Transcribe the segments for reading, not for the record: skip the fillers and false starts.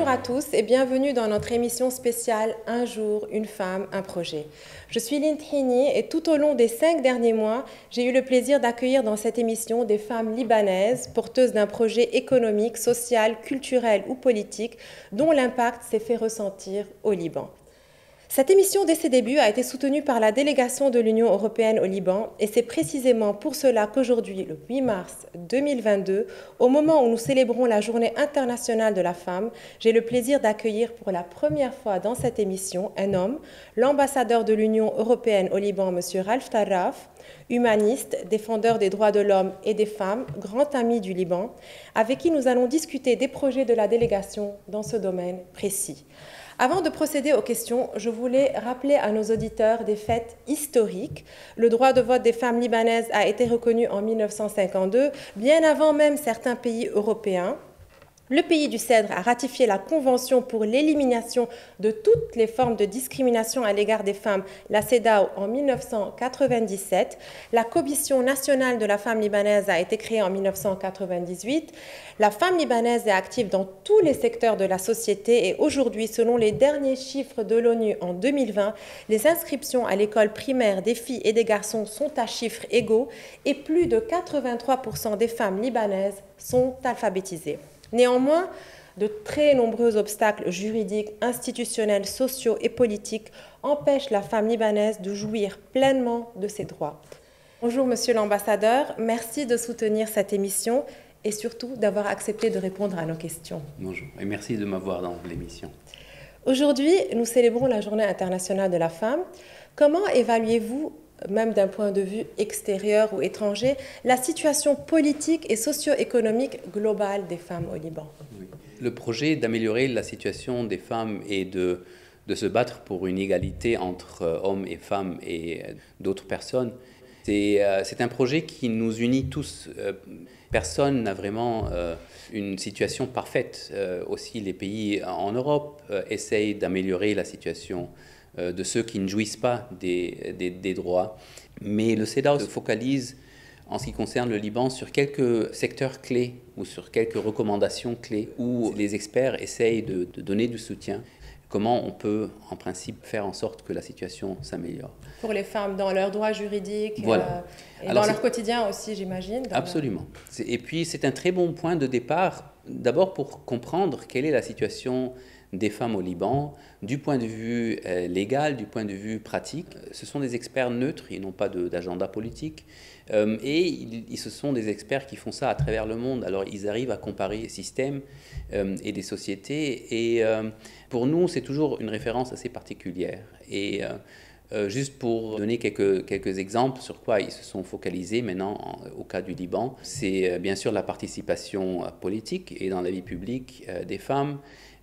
à tous et bienvenue dans notre émission spéciale Un jour, une femme, un projet. Je suis Lynn Hini et tout au long des 5 derniers mois, j'ai eu le plaisir d'accueillir dans cette émission des femmes libanaises porteuses d'un projet économique, social, culturel ou politique dont l'impact s'est fait ressentir au Liban. Cette émission, dès ses débuts, a été soutenue par la délégation de l'Union européenne au Liban et c'est précisément pour cela qu'aujourd'hui, le 8 mars 2022, au moment où nous célébrons la Journée internationale de la femme, j'ai le plaisir d'accueillir pour la première fois dans cette émission un homme, l'ambassadeur de l'Union européenne au Liban, M. Ralph Tarraf, humaniste, défendeur des droits de l'homme et des femmes, grand ami du Liban, avec qui nous allons discuter des projets de la délégation dans ce domaine précis. Avant de procéder aux questions, je voulais rappeler à nos auditeurs des faits historiques. Le droit de vote des femmes libanaises a été reconnu en 1952, bien avant même certains pays européens. Le pays du Cèdre a ratifié la Convention pour l'élimination de toutes les formes de discrimination à l'égard des femmes, la CEDAW, en 1997. La Commission nationale de la femme libanaise a été créée en 1998. La femme libanaise est active dans tous les secteurs de la société et aujourd'hui, selon les derniers chiffres de l'ONU en 2020, les inscriptions à l'école primaire des filles et des garçons sont à chiffres égaux et plus de 83% des femmes libanaises sont alphabétisées. Néanmoins, de très nombreux obstacles juridiques, institutionnels, sociaux et politiques empêchent la femme libanaise de jouir pleinement de ses droits. Bonjour Monsieur l'ambassadeur, merci de soutenir cette émission et surtout d'avoir accepté de répondre à nos questions. Bonjour et merci de m'avoir dans l'émission. Aujourd'hui, nous célébrons la Journée internationale de la femme. Comment évaluez-vous, même d'un point de vue extérieur ou étranger, la situation politique et socio-économique globale des femmes au Liban? Oui. Le projet d'améliorer la situation des femmes et de se battre pour une égalité entre hommes et femmes et d'autres personnes, c'est un projet qui nous unit tous. Personne n'a vraiment une situation parfaite. Aussi, les pays en Europe essayent d'améliorer la situation de ceux qui ne jouissent pas des droits. Mais le CEDAW se focalise, en ce qui concerne le Liban, sur quelques secteurs clés ou sur quelques recommandations clés où les experts essayent de donner du soutien. Comment on peut, en principe, faire en sorte que la situation s'améliore. Pour les femmes, dans leurs droits juridiques, voilà. Et alors, dans leur quotidien aussi, j'imagine. Absolument. Et puis, c'est un très bon point de départ, d'abord pour comprendre quelle est la situation des femmes au Liban, du point de vue légal, du point de vue pratique. Ce sont des experts neutres, ils n'ont pas d'agenda politique, et ce sont des experts qui font ça à travers le monde. Alors ils arrivent à comparer des systèmes et des sociétés, et pour nous c'est toujours une référence assez particulière. Et juste pour donner quelques exemples sur quoi ils se sont focalisés maintenant au cas du Liban, c'est bien sûr la participation politique et dans la vie publique des femmes.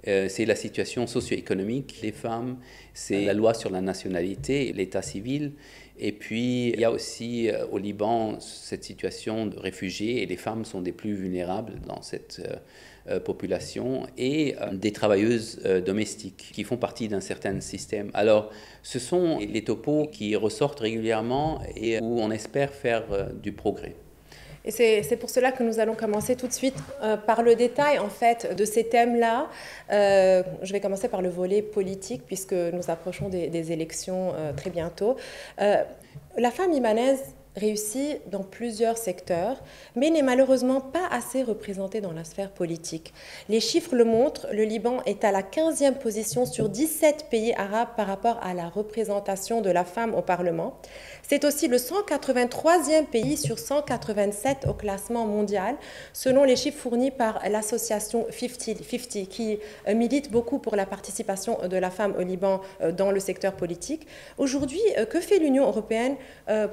C'est la situation socio-économique des femmes, c'est la loi sur la nationalité, l'état civil. Et puis, il y a aussi au Liban cette situation de réfugiés et les femmes sont des plus vulnérables dans cette population et des travailleuses domestiques qui font partie d'un certain système. Alors, ce sont les topos qui ressortent régulièrement et où on espère faire du progrès. Et c'est pour cela que nous allons commencer tout de suite par le détail en fait de ces thèmes-là. Je vais commencer par le volet politique puisque nous approchons des élections très bientôt. La femme libanaise réussit dans plusieurs secteurs, mais n'est malheureusement pas assez représentée dans la sphère politique. Les chiffres le montrent, le Liban est à la 15e position sur 17 pays arabes par rapport à la représentation de la femme au Parlement. C'est aussi le 183e pays sur 187 au classement mondial, selon les chiffres fournis par l'association 50 qui milite beaucoup pour la participation de la femme au Liban dans le secteur politique. Aujourd'hui, que fait l'Union européenne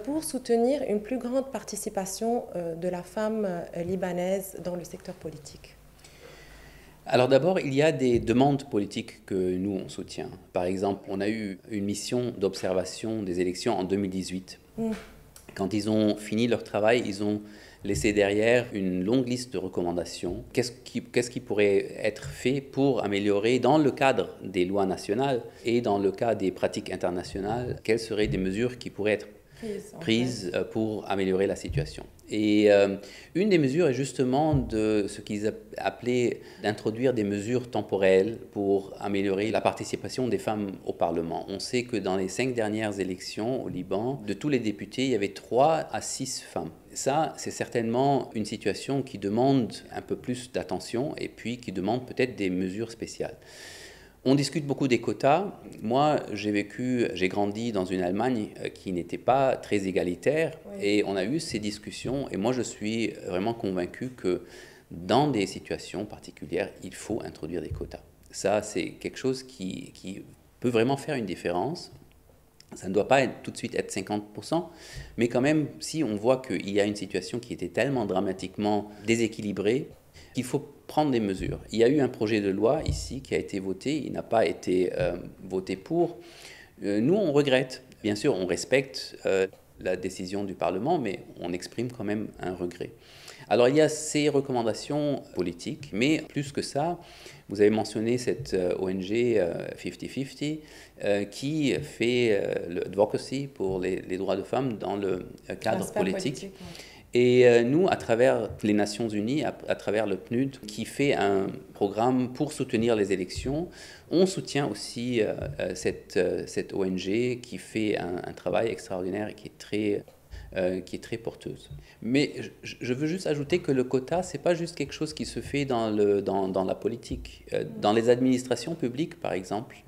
pour soutenir une plus grande participation de la femme libanaise dans le secteur politique? Alors d'abord, il y a des demandes politiques que nous, on soutient. Par exemple, on a eu une mission d'observation des élections en 2018. Quand ils ont fini leur travail, ils ont laissé derrière une longue liste de recommandations. Qu'est-ce qui pourrait être fait pour améliorer, dans le cadre des lois nationales et dans le cas des pratiques internationales, quelles seraient des mesures qui pourraient être prises pour améliorer la situation. Et une des mesures est justement de ce qu'ils appelaient d'introduire des mesures temporelles pour améliorer la participation des femmes au Parlement. On sait que dans les 5 dernières élections au Liban, de tous les députés, il y avait 3 à 6 femmes. Ça, c'est certainement une situation qui demande un peu plus d'attention et puis qui demande peut-être des mesures spéciales. On discute beaucoup des quotas. Moi, j'ai grandi dans une Allemagne qui n'était pas très égalitaire, oui. Et on a eu ces discussions. Et moi, je suis vraiment convaincu que dans des situations particulières, il faut introduire des quotas. Ça, c'est quelque chose qui peut vraiment faire une différence. Ça ne doit pas tout de suite être 50%, mais quand même, si on voit qu'il y a une situation qui était tellement dramatiquement déséquilibrée, qu'il faut prendre des mesures. Il y a eu un projet de loi ici qui a été voté, il n'a pas été voté pour. Nous, on regrette. Bien sûr, on respecte la décision du Parlement, mais on exprime quand même un regret. Alors, il y a ces recommandations politiques, mais plus que ça, vous avez mentionné cette ONG 50-50 qui fait l'advocacy pour les droits de femmes dans le cadre politique. Et nous, à travers les Nations Unies, à travers le PNUD, qui fait un programme pour soutenir les élections, on soutient aussi cette ONG qui fait un travail extraordinaire et qui est très porteuse. Mais je veux juste ajouter que le quota, ce n'est pas juste quelque chose qui se fait dans la politique. Dans les administrations publiques, par exemple,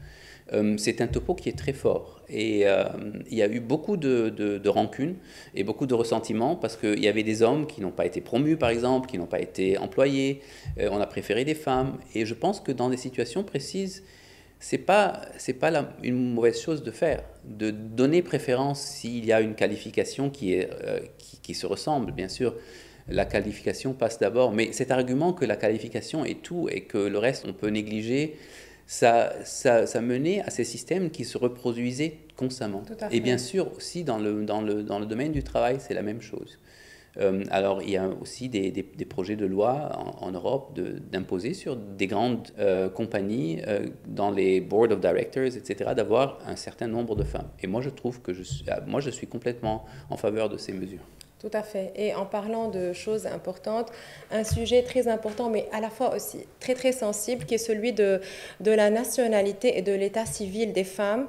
c'est un topo qui est très fort. Et il y a eu beaucoup de rancune et beaucoup de ressentiment parce qu'il y avait des hommes qui n'ont pas été promus, par exemple, qui n'ont pas été employés. On a préféré des femmes. Et je pense que dans des situations précises, c'est pas une mauvaise chose de faire, de donner préférence s'il y a une qualification qui se ressemble, bien sûr. La qualification passe d'abord, mais cet argument que la qualification est tout et que le reste on peut négliger, ça menait à ces systèmes qui se reproduisaient constamment. Et bien sûr aussi dans le domaine du travail, c'est la même chose. Alors, il y a aussi des projets de loi en Europe d'imposer sur des grandes compagnies, dans les board of directors, etc., d'avoir un certain nombre de femmes. Et moi, je trouve que je suis complètement en faveur de ces mesures. Tout à fait. Et en parlant de choses importantes, un sujet très important, mais à la fois aussi très, très sensible, qui est celui de la nationalité et de l'état civil des femmes.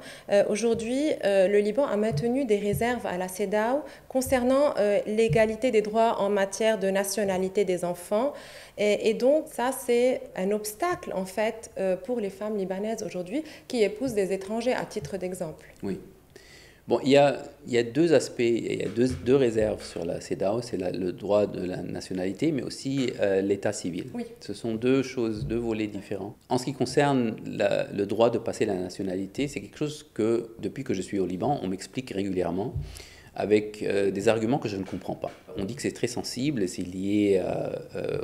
Aujourd'hui, le Liban a maintenu des réserves à la CEDAW concernant l'égalité des droits en matière de nationalité des enfants. Et donc, ça, c'est un obstacle, en fait, pour les femmes libanaises aujourd'hui qui épousent des étrangers, à titre d'exemple. Oui. Bon, il y a 2 aspects, il y a deux réserves sur la CEDAW, c'est le droit de la nationalité, mais aussi l'état civil. Oui. Ce sont 2 volets différents. En ce qui concerne le droit de passer la nationalité, c'est quelque chose que, depuis que je suis au Liban, on m'explique régulièrement avec des arguments que je ne comprends pas. On dit que c'est très sensible, c'est lié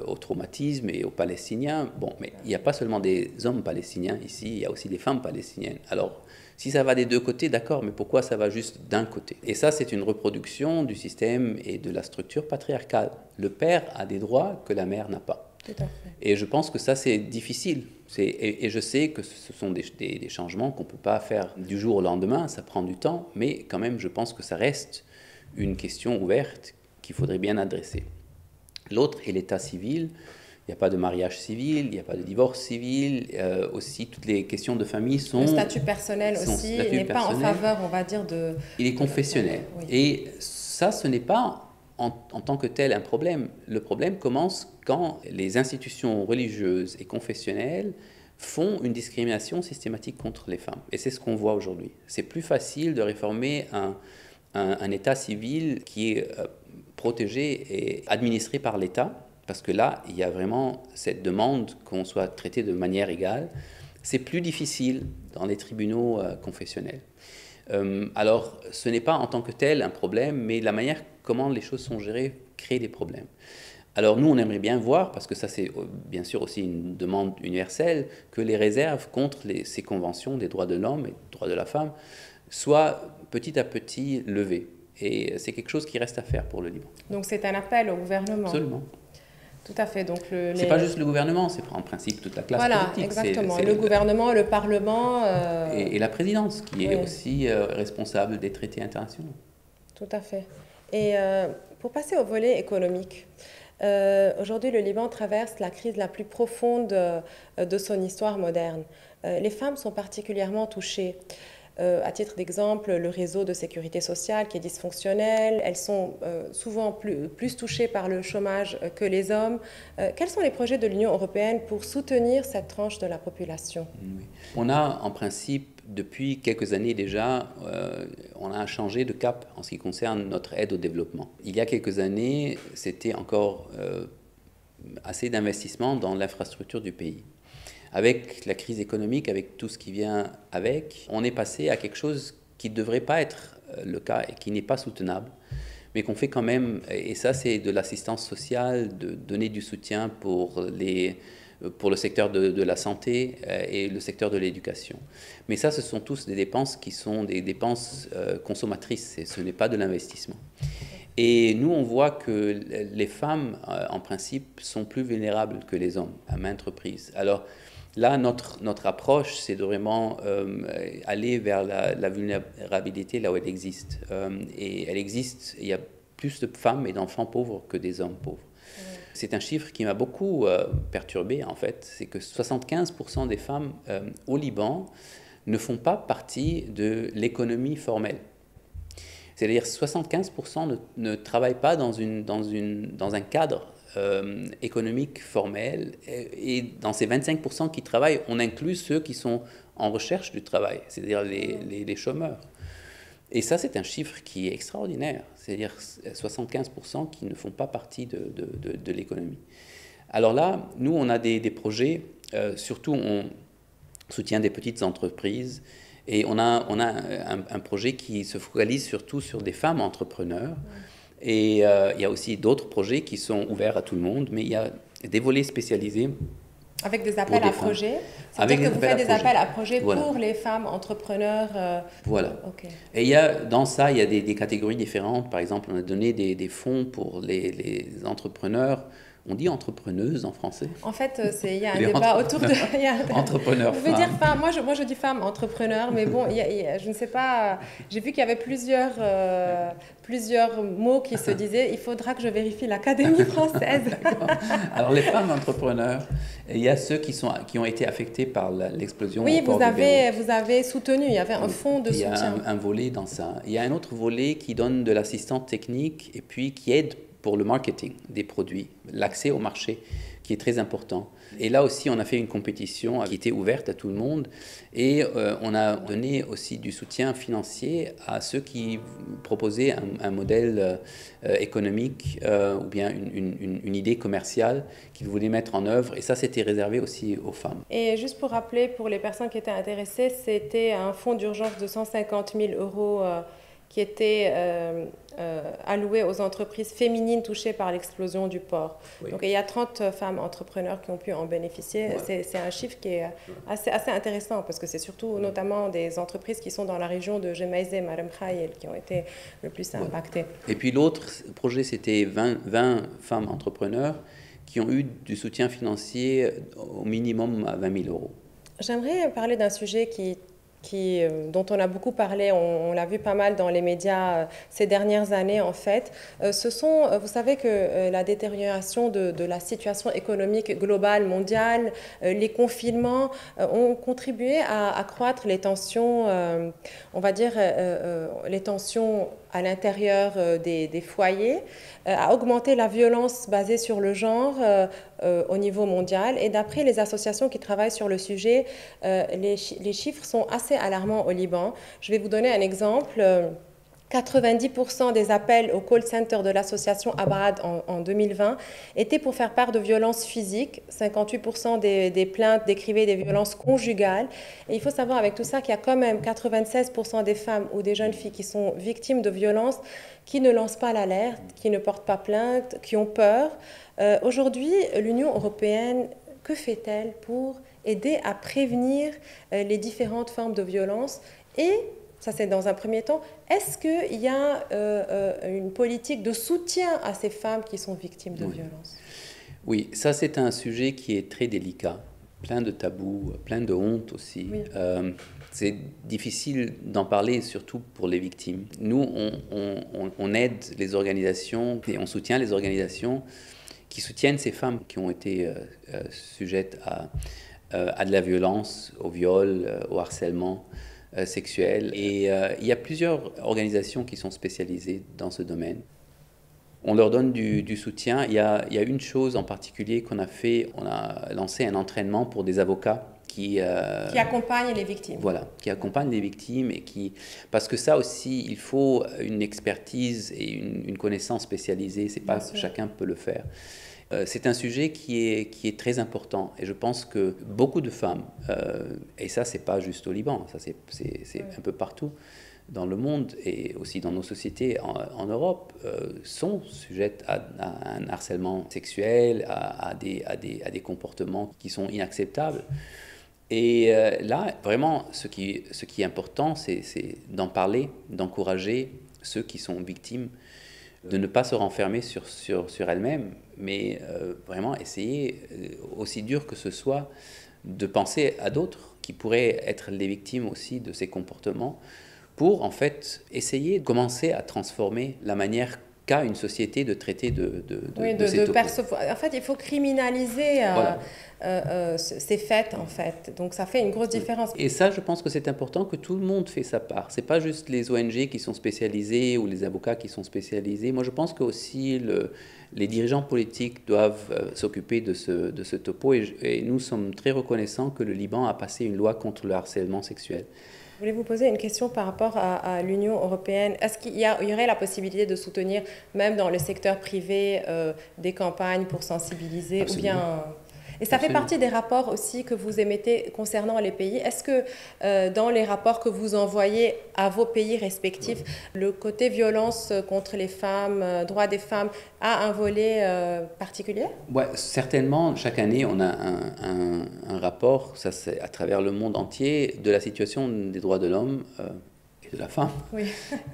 au traumatisme et aux Palestiniens. Bon, mais il n'y a pas seulement des hommes palestiniens ici, il y a aussi des femmes palestiniennes. Alors, si ça va des 2 côtés, d'accord, mais pourquoi ça va juste d'un côté? Et ça, c'est une reproduction du système et de la structure patriarcale. Le père a des droits que la mère n'a pas. Tout à fait. Et je pense que ça, c'est difficile. Et je sais que ce sont des changements qu'on ne peut pas faire du jour au lendemain, ça prend du temps, mais quand même, je pense que ça reste une question ouverte qu'il faudrait bien adresser. L'autre est l'état civil. Il n'y a pas de mariage civil, il n'y a pas de divorce civil. Aussi, toutes les questions de famille sont... Le statut personnel aussi n'est pas en faveur, on va dire, de... Il est confessionnel. Oui. Et ça, ce n'est pas en tant que tel un problème. Le problème commence quand les institutions religieuses et confessionnelles font une discrimination systématique contre les femmes. Et c'est ce qu'on voit aujourd'hui. C'est plus facile de réformer un état civil qui est protégé et administré par l'État, parce que là, il y a vraiment cette demande qu'on soit traité de manière égale. C'est plus difficile dans les tribunaux confessionnels. Alors, ce n'est pas en tant que tel un problème, mais la manière comment les choses sont gérées crée des problèmes. Alors nous, on aimerait bien voir, parce que ça c'est bien sûr aussi une demande universelle, que les réserves contre ces conventions des droits de l'homme et des droits de la femme soient petit à petit levées. Et c'est quelque chose qui reste à faire pour le Liban. Donc c'est un appel au gouvernement. Absolument. Tout à fait. Donc c'est pas juste le gouvernement, c'est en principe toute la classe politique. Voilà, exactement. Le gouvernement, le Parlement... Et la présidence, qui est aussi responsable des traités internationaux. Tout à fait. Et pour passer au volet économique, aujourd'hui, le Liban traverse la crise la plus profonde de son histoire moderne. Les femmes sont particulièrement touchées. À titre d'exemple, le réseau de sécurité sociale qui est dysfonctionnel, elles sont souvent plus touchées par le chômage que les hommes. Quels sont les projets de l'Union européenne pour soutenir cette tranche de la population? Oui. On a en principe, depuis quelques années déjà, on a changé de cap en ce qui concerne notre aide au développement. Il y a quelques années, c'était encore assez d'investissement dans l'infrastructure du pays. Avec la crise économique, avec tout ce qui vient avec, on est passé à quelque chose qui ne devrait pas être le cas et qui n'est pas soutenable, mais qu'on fait quand même, et ça c'est de l'assistance sociale, de donner du soutien pour le secteur de la santé et le secteur de l'éducation. Mais ça, ce sont tous des dépenses qui sont des dépenses consommatrices, et ce n'est pas de l'investissement. Et nous, on voit que les femmes, en principe, sont plus vulnérables que les hommes à maintes reprises. Alors, là, notre approche, c'est de vraiment aller vers la vulnérabilité là où elle existe. Et elle existe, il y a plus de femmes et d'enfants pauvres que des hommes pauvres. C'est un chiffre qui m'a beaucoup perturbé, en fait. C'est que 75% des femmes au Liban ne font pas partie de l'économie formelle. C'est-à-dire 75% ne travaillent pas dans un cadre économique formel, et dans ces 25% qui travaillent, on inclut ceux qui sont en recherche du travail, c'est-à-dire les chômeurs. Et ça, c'est un chiffre qui est extraordinaire, c'est-à-dire 75% qui ne font pas partie de l'économie. Alors là, nous, on a des projets, surtout on soutient des petites entreprises, et on a un projet qui se focalise surtout sur des femmes entrepreneurs. Et il y a aussi d'autres projets qui sont ouverts à tout le monde, mais il y a des volets spécialisés. Avec des appels à projets? C'est-à-dire que vous faites des appels à projets voilà. Pour les femmes entrepreneurs Voilà. Okay. Et dans ça, il y a des catégories différentes. Par exemple, on a donné des fonds pour les entrepreneurs. On dit entrepreneuse en français? En fait, il y a un débat autour de... Entrepreneur. Vous pouvez dire femme. Moi, je dis femme entrepreneur, mais bon, je ne sais pas. J'ai vu qu'il y avait plusieurs mots qui se disaient. Il faudra que je vérifie l'Académie française. Alors, les femmes entrepreneurs, il y a ceux qui ont été affectés par l'explosion. Oui, vous avez soutenu. Il y avait un fonds de soutien. Il y a un volet dans ça. Il y a un autre volet qui donne de l'assistance technique et puis qui aide pour le marketing des produits, l'accès au marché qui est très important. Et là aussi, on a fait une compétition qui était ouverte à tout le monde, et on a donné aussi du soutien financier à ceux qui proposaient un modèle économique ou bien une idée commerciale qu'ils voulaient mettre en œuvre, et ça, c'était réservé aussi aux femmes. Et juste pour rappeler, pour les personnes qui étaient intéressées, c'était un fonds d'urgence de 150 000 euros qui était alloué aux entreprises féminines touchées par l'explosion du port. Oui. Donc il y a 30 femmes entrepreneurs qui ont pu en bénéficier. Ouais. C'est un chiffre qui est assez intéressant, parce que c'est surtout notamment des entreprises qui sont dans la région de Gemaizeh, Marem Khayel qui ont été le plus impactées. Et puis l'autre projet, c'était 20 femmes entrepreneurs qui ont eu du soutien financier au minimum à 20 000 euros. J'aimerais parler d'un sujet dont on a beaucoup parlé, on l'a vu pas mal dans les médias ces dernières années en fait. Vous savez que la détérioration de la situation économique globale, mondiale, les confinements ont contribué à accroître les tensions, on va dire les tensions à l'intérieur des foyers, à augmenter la violence basée sur le genre au niveau mondial. Et d'après les associations qui travaillent sur le sujet, les chiffres sont assez alarmants au Liban. Je vais vous donner un exemple. 90% des appels au call center de l'association Abrad en 2020 étaient pour faire part de violences physiques. 58% des plaintes décrivaient des violences conjugales. Et il faut savoir avec tout ça qu'il y a quand même 96% des femmes ou des jeunes filles qui sont victimes de violences qui ne lancent pas l'alerte, qui ne portent pas plainte, qui ont peur. Aujourd'hui, l'Union européenne, que fait-elle pour aider à prévenir les différentes formes de violence? Et ça, c'est dans un premier temps. Est-ce qu'il y a une politique de soutien à ces femmes qui sont victimes de violences? Oui, ça, c'est un sujet qui est très délicat. plein de tabous, plein de honte aussi. Oui. C'est difficile d'en parler, surtout pour les victimes. Nous, on aide les organisations et on soutient les organisations qui soutiennent ces femmes qui ont été sujettes à de la violence, au viol, au harcèlement sexuel. Et il y a plusieurs organisations qui sont spécialisées dans ce domaine. On leur donne du soutien. Il y a une chose en particulier qu'on a fait, on a lancé un entraînement pour des avocats qui accompagnent les victimes. Voilà, qui accompagnent les victimes et parce que ça aussi, il faut une expertise et une connaissance spécialisée. C'est pas chacun peut le faire. C'est un sujet qui est très important et je pense que beaucoup de femmes, et ça c'est pas juste au Liban, ça c'est un peu partout dans le monde et aussi dans nos sociétés en Europe, sont sujettes à un harcèlement sexuel, à des comportements qui sont inacceptables. Et là, vraiment, ce qui est important, c'est d'en parler, d'encourager ceux qui sont victimes, de ne pas se renfermer sur elles-mêmes, mais vraiment essayer, aussi dur que ce soit, de penser à d'autres qui pourraient être les victimes aussi de ces comportements, pour en fait essayer de commencer à transformer la manière qu'a une société de traiter de ces topos. En fait, il faut criminaliser voilà. ces faits, en fait. Donc, ça fait une grosse différence. Et ça, je pense que c'est important que tout le monde fait sa part. Ce n'est pas juste les ONG qui sont spécialisés ou les avocats qui sont spécialisés. Moi, je pense que aussi les dirigeants politiques doivent s'occuper de ce topo. Et nous sommes très reconnaissants que le Liban a passé une loi contre le harcèlement sexuel. Je voulais vous poser une question par rapport à l'Union européenne. Est-ce qu'il y aurait la possibilité de soutenir, même dans le secteur privé, des campagnes pour sensibiliser? Absolument. Ou bien... Et ça fait partie des rapports aussi que vous émettez concernant les pays. Est-ce que dans les rapports que vous envoyez à vos pays respectifs, le côté violence contre les femmes, droits des femmes, a un volet particulier? Ouais, certainement, chaque année, on a un rapport, ça c'est à travers le monde entier, de la situation des droits de l'homme et de la femme. Oui.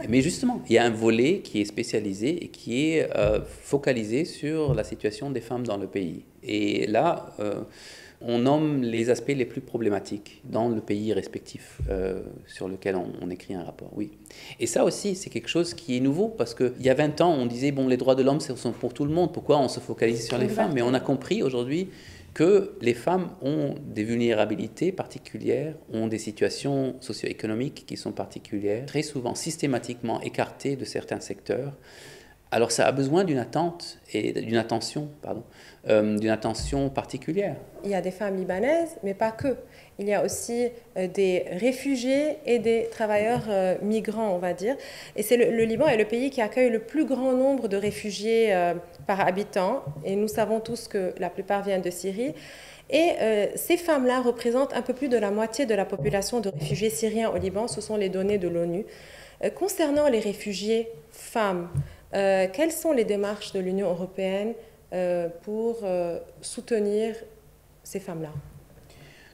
Mais justement, il y a un volet qui est spécialisé et qui est focalisé sur la situation des femmes dans le pays. Et là, on nomme les aspects les plus problématiques dans le pays respectif sur lequel on écrit un rapport, oui. Et ça aussi, c'est quelque chose qui est nouveau, parce qu'il y a 20 ans, on disait, bon, les droits de l'homme sont pour tout le monde, pourquoi on se focalise sur les femmes? Mais on a compris aujourd'hui que les femmes ont des vulnérabilités particulières, ont des situations socio-économiques qui sont particulières, très souvent systématiquement écartées de certains secteurs. Alors ça a besoin d'une attente et d'une attention, d'une attention particulière. Il y a des femmes libanaises, mais pas que. Il y a aussi des réfugiés et des travailleurs migrants, on va dire. Et c'est le Liban est le pays qui accueille le plus grand nombre de réfugiés par habitant. Et nous savons tous que la plupart viennent de Syrie. Et ces femmes-là représentent un peu plus de la moitié de la population de réfugiés syriens au Liban. Ce sont les données de l'ONU. Concernant les réfugiés femmes, quelles sont les démarches de l'Union européenne pour soutenir ces femmes-là?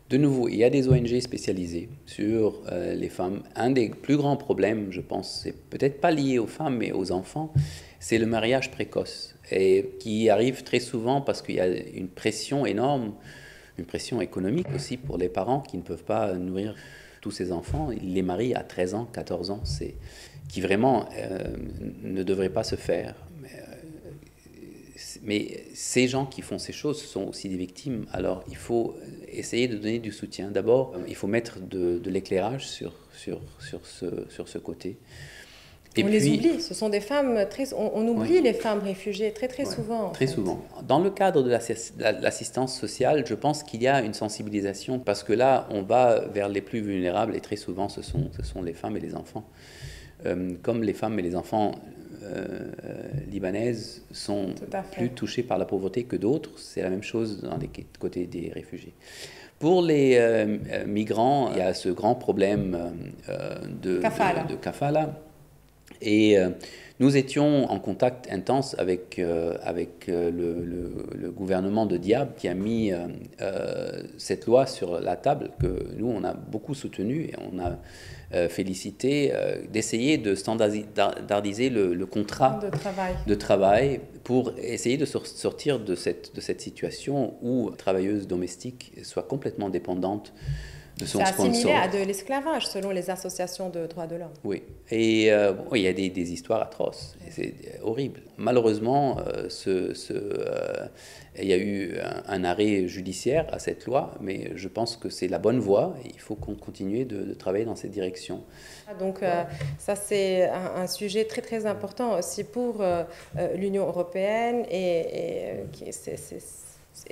De nouveau, il y a des ONG spécialisées sur les femmes. Un des plus grands problèmes, je pense, c'est peut-être pas lié aux femmes, mais aux enfants, c'est le mariage précoce, et qui arrive très souvent parce qu'il y a une pression énorme, une pression économique aussi pour les parents qui ne peuvent pas nourrir tous ces enfants. Ils les marient à 13 ans, 14 ans, qui vraiment ne devrait pas se faire. Mais ces gens qui font ces choses sont aussi des victimes. Alors il faut essayer de donner du soutien. D'abord, il faut mettre de l'éclairage sur ce côté. Et on les oublie, ce sont des femmes, on oublie les femmes réfugiées très souvent. Très souvent. Dans le cadre de l'assistance sociale, je pense qu'il y a une sensibilisation, parce que là, on va vers les plus vulnérables, et très souvent, ce sont les femmes et les enfants. Comme les femmes et les enfants libanaises sont plus touchées par la pauvreté que d'autres, c'est la même chose dans les côtés des réfugiés. Pour les migrants, il y a ce grand problème de kafala, Et nous étions en contact intense avec, le gouvernement de Diab qui a mis cette loi sur la table, que nous, on a beaucoup soutenu et on a félicité, d'essayer de standardiser le contrat de travail pour essayer de sortir de cette situation où la travailleuse domestique soit complètement dépendante de son sponsor. C'est assimilé à de l'esclavage selon les associations de droits de l'homme. Oui, et il y a des histoires atroces, c'est horrible. Malheureusement, il y a eu un arrêt judiciaire à cette loi, mais je pense que c'est la bonne voie et il faut qu'on continue de travailler dans cette direction. Donc ça c'est un sujet très très important aussi pour l'Union européenne et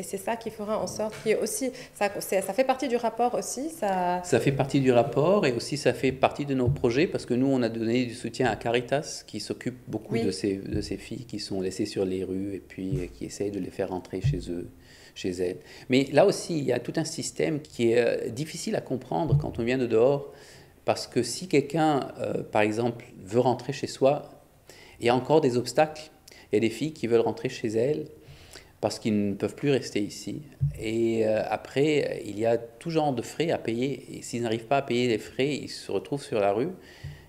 c'est ça qui fera en sorte qu'il y ait aussi, ça fait partie du rapport aussi. Ça fait partie du rapport et aussi ça fait partie de nos projets parce que nous, on a donné du soutien à Caritas qui s'occupe beaucoup de ces filles qui sont laissées sur les rues et puis qui essayent de les faire rentrer chez elles. Mais là aussi, il y a tout un système qui est difficile à comprendre quand on vient de dehors parce que si quelqu'un, par exemple, veut rentrer chez soi, il y a encore des obstacles. Il y a des filles qui veulent rentrer chez elles parce qu'ils ne peuvent plus rester ici. Et après, il y a tout genre de frais à payer. Et s'ils n'arrivent pas à payer les frais, ils se retrouvent sur la rue.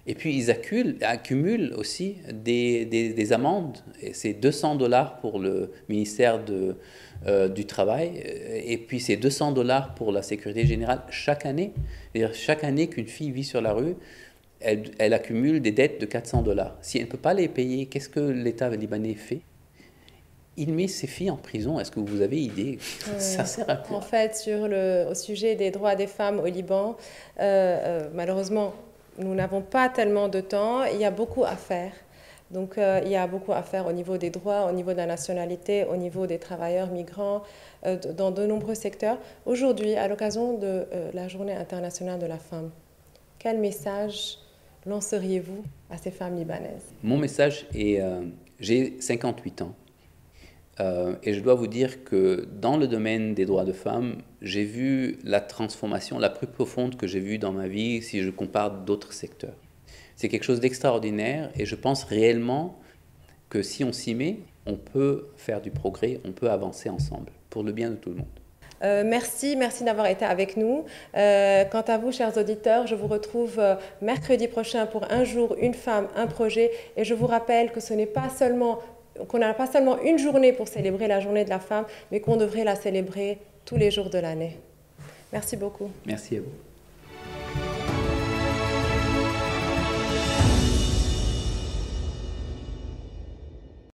Et puis, ils accumulent aussi des amendes. C'est 200 $ pour le ministère du Travail. Et puis, c'est 200 $ pour la Sécurité générale chaque année. C'est-à-dire, chaque année qu'une fille vit sur la rue, elle accumule des dettes de 400 $. Si elle ne peut pas les payer, qu'est-ce que l'État libanais fait ? Il met ses filles en prison. Est-ce que vous avez idée? Ça sert à quoi? En fait, au sujet des droits des femmes au Liban, malheureusement, nous n'avons pas tellement de temps. Il y a beaucoup à faire. Donc, il y a beaucoup à faire au niveau des droits, au niveau de la nationalité, au niveau des travailleurs migrants, dans de nombreux secteurs. Aujourd'hui, à l'occasion de la Journée internationale de la femme, quel message lanceriez-vous à ces femmes libanaises? Mon message est, j'ai 58 ans. Et je dois vous dire que dans le domaine des droits de femmes, j'ai vu la transformation la plus profonde que j'ai vue dans ma vie si je compare d'autres secteurs. C'est quelque chose d'extraordinaire et je pense réellement que si on s'y met, on peut faire du progrès, on peut avancer ensemble pour le bien de tout le monde. Merci d'avoir été avec nous. Quant à vous, chers auditeurs, je vous retrouve mercredi prochain pour Un jour, une femme, un projet. Et je vous rappelle que qu'on n'a pas seulement une journée pour célébrer la journée de la femme, mais qu'on devrait la célébrer tous les jours de l'année. Merci beaucoup. Merci à vous.